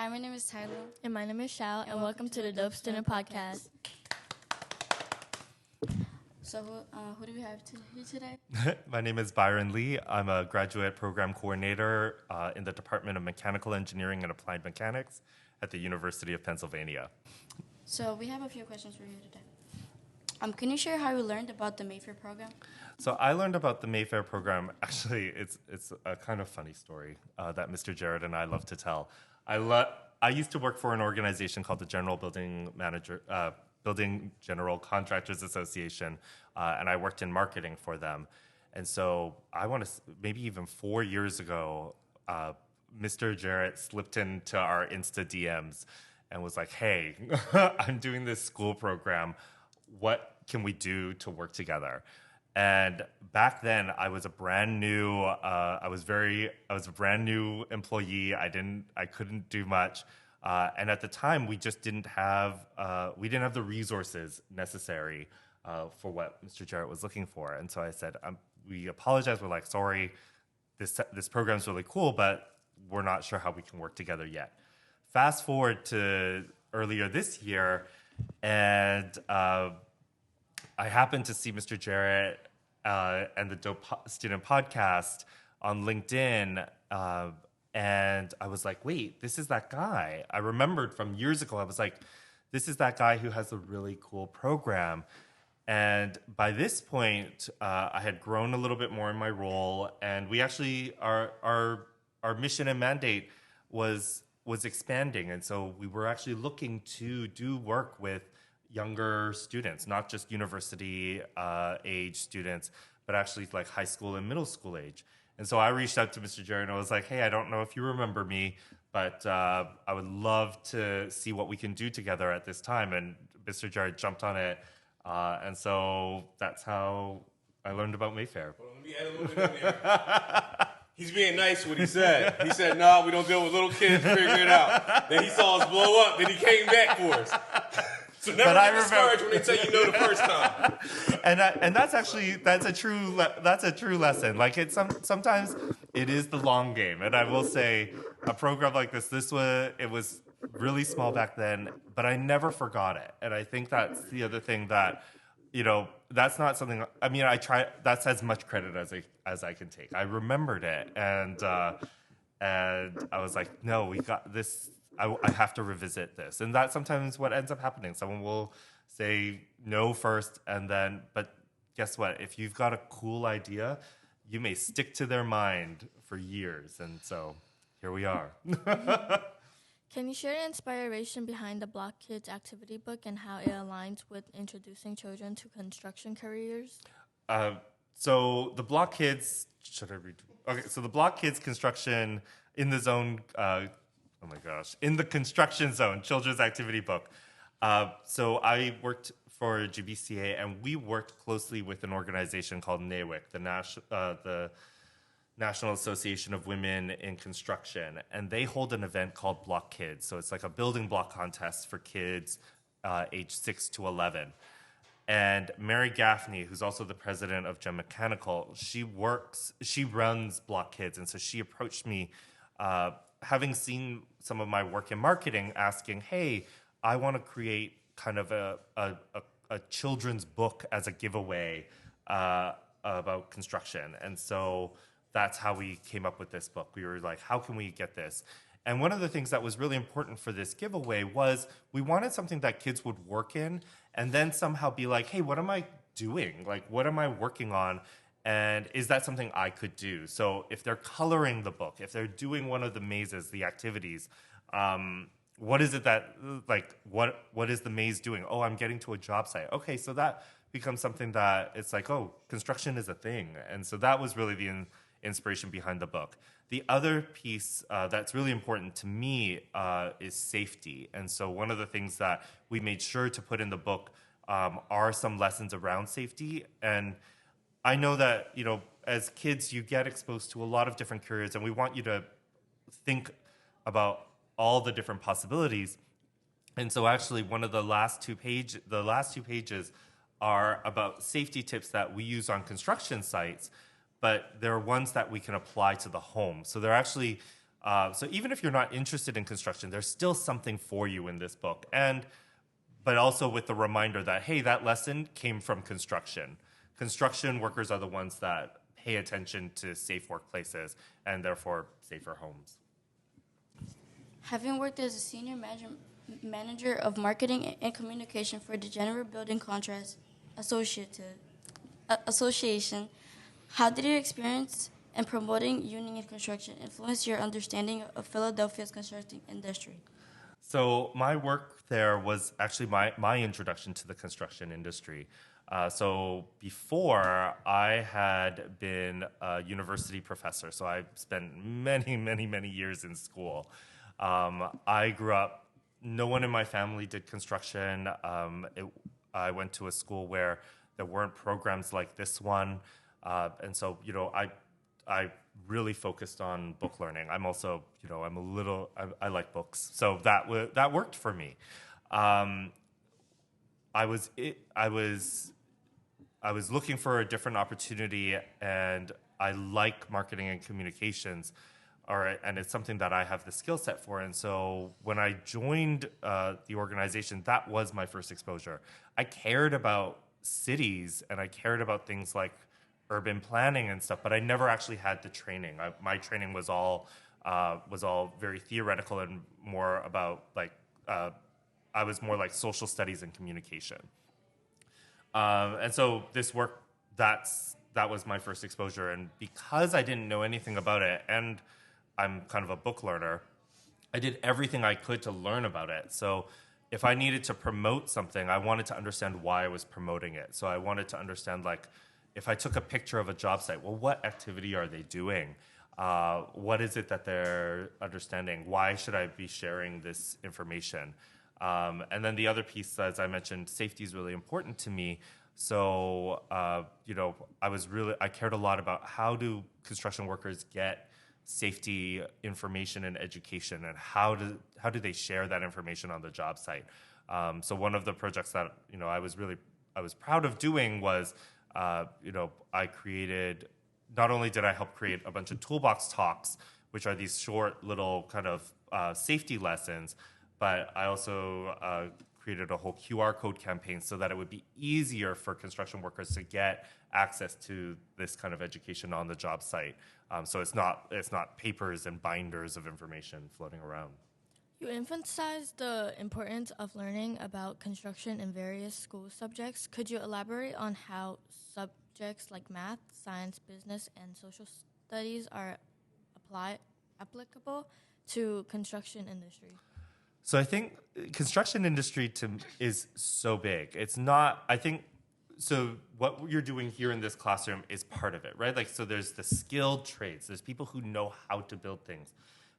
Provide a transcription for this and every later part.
Hi, my name is Tyler. And my name is Shao, and welcome to the Dope Student Podcast. So, who do we have here today? My name is Byron Lee. I'm a graduate program coordinator in the Department of Mechanical Engineering and Applied Mechanics at the University of Pennsylvania. So, we have a few questions for you today. Can you share how you learned about the Mayfair program? So I learned about the Mayfair program. Actually, it's a kind of funny story that Mr. Jared and I love to tell. I used to work for an organization called the Building General Contractors Association, and I worked in marketing for them. And so I want to, maybe even 4 years ago, Mr. Jarrett slipped into our Insta DMs and was like, "Hey, I'm doing this school program. What can we do to work together?" And back then, I was a brand new. I was a brand new employee. I couldn't do much, and at the time, we just didn't have. We didn't have the resources necessary for what Mr. Jarrett was looking for. And so I said, "We apologize. We're like, sorry. This program's really cool, but we're not sure how we can work together yet." Fast forward to earlier this year, and I happened to see Mr. Jarrett and the Dope Student Podcast on LinkedIn, and I was like, wait, this is that guy. I remembered from years ago, I was like, this is that guy who has a really cool program. And by this point, I had grown a little bit more in my role, and we actually, our mission and mandate was expanding. And so we were actually looking to do work with younger students, not just university age students, but actually like high school and middle school age. And so I reached out to Mr. Jared and I was like, "Hey, I don't know if you remember me, but I would love to see what we can do together at this time." And Mr. Jared jumped on it. And so that's how I learned about Mayfair. Hold on, let me add a little bit in there. He's being nice what he said. He said, "No, we don't deal with little kids, figure it out." Then he saw us blow up, then he came back for us. So never get discouraged when they tell you no the first time. And that's a true lesson. Like sometimes it is the long game. And I will say, a program like this was really small back then, but I never forgot it. And I think that's the other thing that, that's not something. I mean, I try. That's as much credit as I can take. I remembered it, and I was like, "No, we got this. I have to revisit this." And that's sometimes what ends up happening. Someone will say no first, and then, but guess what? If you've got a cool idea, you may stick to their mind for years. And so here we are. Can you share the inspiration behind the Block Kids activity book and how it aligns with introducing children to construction careers? So the Block Kids, should I read? Okay, so the Block Kids construction in the zone, in the construction zone, children's activity book. So I worked for GBCA, and we worked closely with an organization called NAWIC, the National Association of Women in Construction, and they hold an event called Block Kids. So it's like a building block contest for kids aged 6 to 11. And Mary Gaffney, who's also the president of Gem Mechanical, she runs Block Kids. And so she approached me, having seen some of my work in marketing, asking, "Hey, I want to create kind of a children's book as a giveaway about construction." And so that's how we came up with this book. We were like, how can we get this? And one of the things that was really important for this giveaway was we wanted something that kids would work in and then somehow be like, "Hey, what am I doing? Like, what am I working on? And is that something I could do?" So if they're coloring the book, if they're doing one of the mazes, the activities, what is it that, like, what is the maze doing? Oh, I'm getting to a job site. Okay, so that becomes something that it's like, oh, construction is a thing. And so that was really the inspiration behind the book. The other piece that's really important to me is safety. And so one of the things that we made sure to put in the book are some lessons around safety. And I know that, as kids, you get exposed to a lot of different careers, and we want you to think about all the different possibilities. And so actually one of the last two pages are about safety tips that we use on construction sites, but there are ones that we can apply to the home. So they're actually So even if you're not interested in construction, there's still something for you in this book. But also with the reminder that, hey, that lesson came from construction. Construction workers are the ones that pay attention to safe workplaces and therefore safer homes. Having worked as a senior manager of marketing and communication for the General Building Contracts Association, how did your experience in promoting union in construction influence your understanding of Philadelphia's construction industry? So my work there was actually my introduction to the construction industry. So before, I had been a university professor, so I spent many, many, many years in school. I grew up, no one in my family did construction. I went to a school where there weren't programs like this one. And so, I really focused on book learning. I'm also, I like books. So that worked for me. I was looking for a different opportunity, and I like marketing and communications, and it's something that I have the skill set for. And so when I joined the organization, that was my first exposure. I cared about cities, and I cared about things like urban planning and stuff, but I never actually had the training. My training was all very theoretical and more about I was more like social studies and communication. And so this work, that was my first exposure. And because I didn't know anything about it, and I'm kind of a book learner, I did everything I could to learn about it. So if I needed to promote something, I wanted to understand why I was promoting it. So I wanted to understand, if I took a picture of a job site, well, what activity are they doing? What is it that they're understanding? Why should I be sharing this information? And then the other piece, as I mentioned, safety is really important to me. So, I cared a lot about how do construction workers get safety information and education, and how do they share that information on the job site? So one of the projects that I was proud of doing was, I created. Not only did I help create a bunch of toolbox talks, which are these short little kind of safety lessons, but I also created a whole QR code campaign so that it would be easier for construction workers to get access to this kind of education on the job site. So it's not papers and binders of information floating around. You emphasized the importance of learning about construction in various school subjects. Could you elaborate on how subjects like math, science, business, and social studies are applicable to construction industry? So I think construction industry is so big. It's not, I think, so what you're doing here in this classroom is part of it, right? So there's the skilled trades. There's people who know how to build things.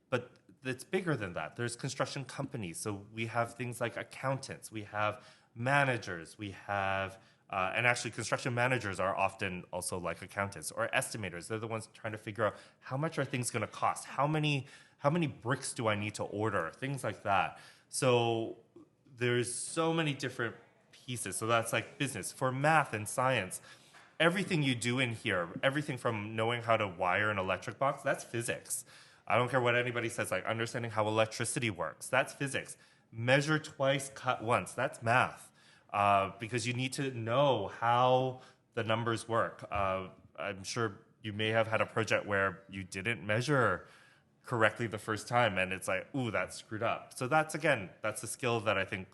But it's bigger than that. There's construction companies. So we have things like accountants. We have managers. We have, and actually construction managers are often also like accountants or estimators. They're the ones trying to figure out how much are things going to cost? How many bricks do I need to order? Things like that. So there's so many different pieces. So that's like business. For math and science, everything you do in here, everything from knowing how to wire an electric box, that's physics. I don't care what anybody says, like understanding how electricity works, that's physics. Measure twice, cut once, that's math. Because you need to know how the numbers work. I'm sure you may have had a project where you didn't measure correctly the first time, and it's like, ooh, that's screwed up. So that's a skill that I think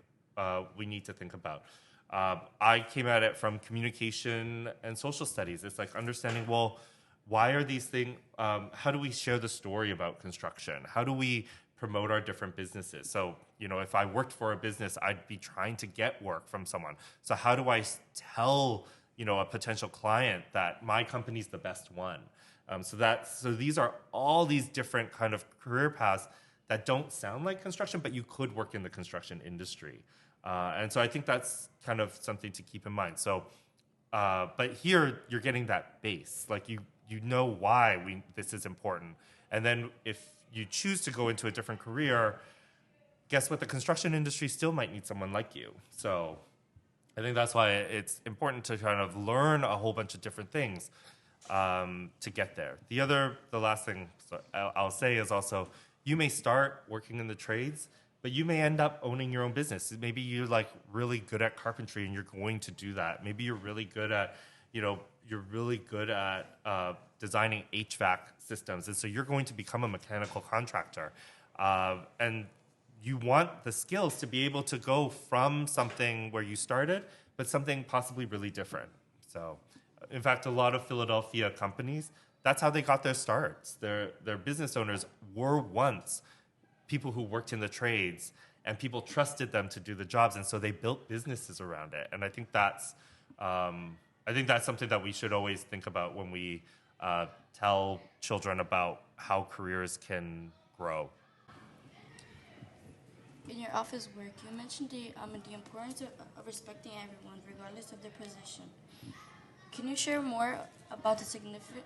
we need to think about. I came at it from communication and social studies. It's like understanding, well, why are these things, how do we share the story about construction? How do we promote our different businesses? So, if I worked for a business, I'd be trying to get work from someone. So how do I tell, a potential client that my company's the best one? So these are all these different kind of career paths that don't sound like construction, but you could work in the construction industry. And so I think that's kind of something to keep in mind. So, but here you're getting that base, like you know why this is important. And then if you choose to go into a different career, guess what? The construction industry still might need someone like you. So I think that's why it's important to kind of learn a whole bunch of different things. to get there. The last thing I'll say is also, you may start working in the trades, but you may end up owning your own business. Maybe you're like really good at carpentry and you're going to do that. Maybe you're really good at, designing HVAC systems. And so you're going to become a mechanical contractor. And you want the skills to be able to go from something where you started, but something possibly really different. So, in fact, a lot of Philadelphia companies, that's how they got their starts. Their business owners were once people who worked in the trades, and people trusted them to do the jobs, and so they built businesses around it. And I think that's something that we should always think about when we tell children about how careers can grow. In your office work, you mentioned the importance of respecting everyone, regardless of their position. Can you share more about the significance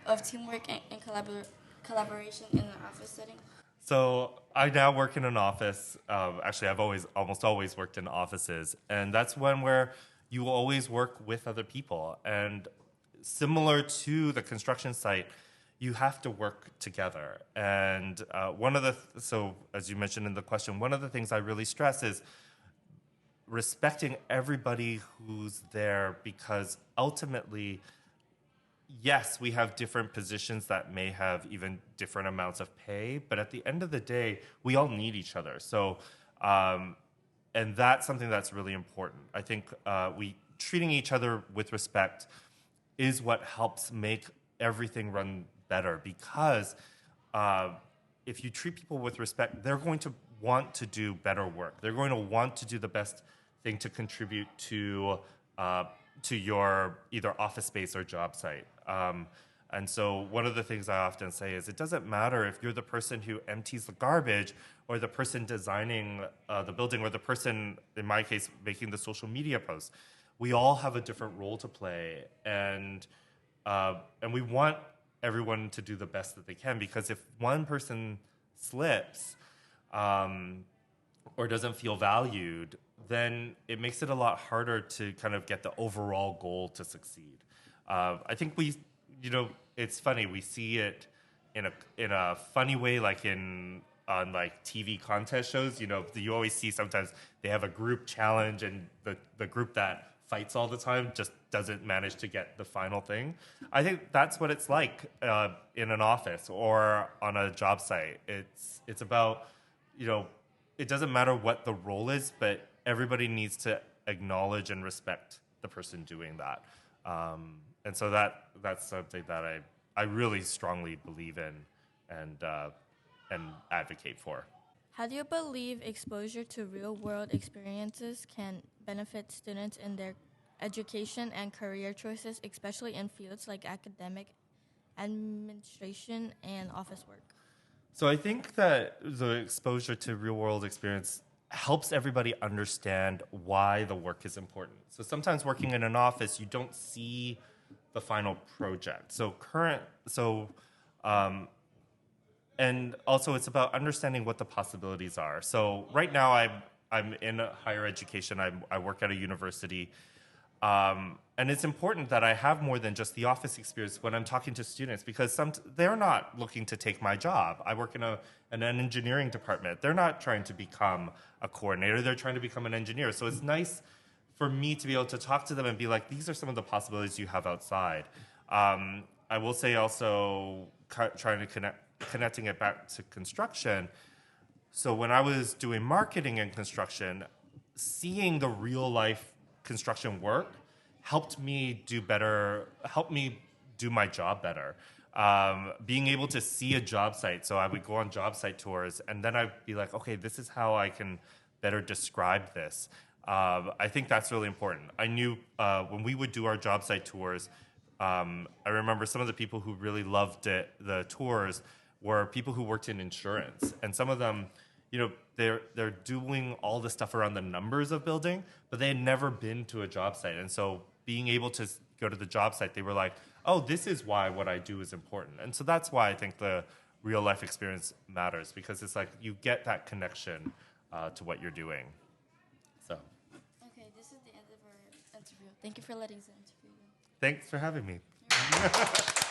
of teamwork and collaboration in an office setting? So I now work in an office. Actually, I've almost always worked in offices, and that's one where you will always work with other people. And similar to the construction site, you have to work together. And so as you mentioned in the question, one of the things I really stress is respecting everybody who's there, because ultimately, yes, we have different positions that may have even different amounts of pay, but at the end of the day, we all need each other. So, and that's something that's really important. I think treating each other with respect is what helps make everything run better, because if you treat people with respect, they're going to want to do better work. They're going to want to do the best thing to contribute to your either office space or job site. And so one of the things I often say is, it doesn't matter if you're the person who empties the garbage, or the person designing the building, or the person, in my case, making the social media posts. We all have a different role to play, and we want everyone to do the best that they can, because if one person slips or doesn't feel valued, then it makes it a lot harder to kind of get the overall goal to succeed. I think it's funny, we see it in a funny way, like on TV contest shows. You always see sometimes they have a group challenge, and the group that fights all the time just doesn't manage to get the final thing. I think that's what it's like in an office or on a job site. It's about, it doesn't matter what the role is, but everybody needs to acknowledge and respect the person doing that. And so that's something that I really strongly believe in and advocate for. How do you believe exposure to real-world experiences can benefit students in their education and career choices, especially in fields like academic, administration, and office work? So I think that the exposure to real-world experience helps everybody understand why the work is important. So sometimes working in an office, you don't see the final project. And also it's about understanding what the possibilities are. So right now I'm in higher education. I work at a university. And it's important that I have more than just the office experience when I'm talking to students, because they're not looking to take my job. I work in an engineering department. They're not trying to become a coordinator. They're trying to become an engineer. So it's nice for me to be able to talk to them and be like, these are some of the possibilities you have outside. I will say also, connecting it back to construction. So when I was doing marketing in construction, seeing the real life construction work helped me do my job better. Being able to see a job site. So I would go on job site tours, and then I'd be like, okay, this is how I can better describe this. I think that's really important. I knew when we would do our job site tours, I remember some of the people who really loved the tours were people who worked in insurance. And some of them, they're doing all the stuff around the numbers of building, but they had never been to a job site. And so being able to go to the job site, they were like, oh, this is why what I do is important. And so that's why I think the real life experience matters, because it's like you get that connection to what you're doing. So. Okay, Thank you for letting us interview you. Thanks for having me.